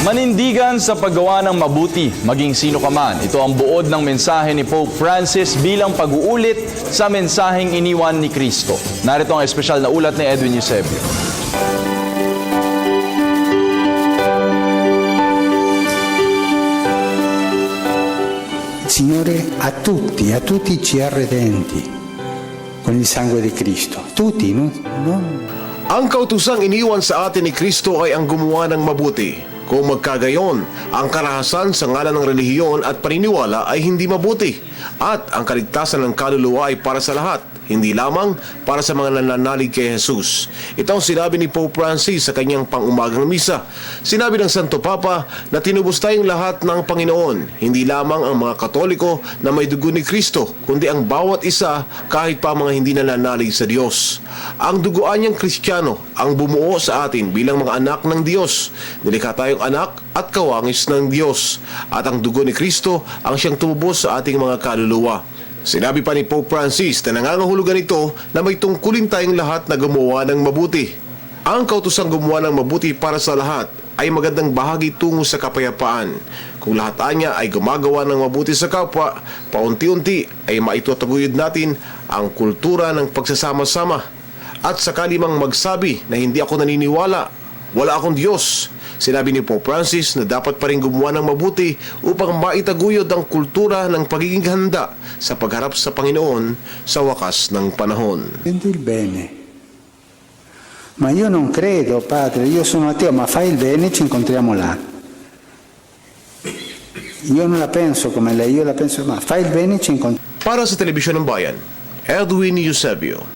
Manindigan sa paggawa ng mabuti, maging sino ka man. Ito ang buod ng mensahe ni Pope Francis bilang pag-uulit sa mensaheng iniwan ni Kristo. Narito ang espesyal na ulat ni Edwin Eusebio. Signore, a tutti ci ha redenti con il sangue di Cristo. Tutti, non... Ang kautusang iniwan sa atin ni Kristo ay ang gumawa ng mabuti. Kung magkagayon, ang karahasan sa ngalan ng relihiyon at paniniwala ay hindi mabuti. At ang kaligtasan ng kaluluwa ay para sa lahat, hindi lamang para sa mga nananalig kay Jesus. Ito ang sinabi ni Pope Francis sa kanyang pang-umagang misa. Sinabi ng Santo Papa na tinubos tayong lahat ng Panginoon, hindi lamang ang mga Katoliko na may dugo ni Kristo, kundi ang bawat isa kahit pa mga hindi nananalig sa Diyos. Ang duguan niyang Kristiyano ang bumuo sa atin bilang mga anak ng Diyos. Nilikha tayong anak at kawangis ng Diyos. At ang dugo ni Kristo ang siyang tumubos sa ating mga kaluluwa. Sinabi pa ni Pope Francis na nangangahulugan ito na may tungkulin tayong lahat na gumawa ng mabuti. Ang kautusang gumawa ng mabuti para sa lahat ay magandang bahagi tungo sa kapayapaan. Kung lahat niya ay gumagawa ng mabuti sa kapwa, paunti-unti ay maitutaguyod natin ang kultura ng pagsasama-sama. At sakali mang magsabi na hindi ako naniniwala, wala akong Diyos, sinabi ni Pope Francis na dapat pa rin gumawa ng mabuti upang maitaguyod ang kultura ng pagiging handa sa pagharap sa Panginoon sa wakas ng panahon. Senti il bene. Ma io non credo, padre, io sono ateo, ma fai il bene, ci incontriamo là. Io non la penso come lei, io la penso, ma fai il bene, ci incontriamo. Para sa Telebisyon ng Bayan, Edwin Eusebio.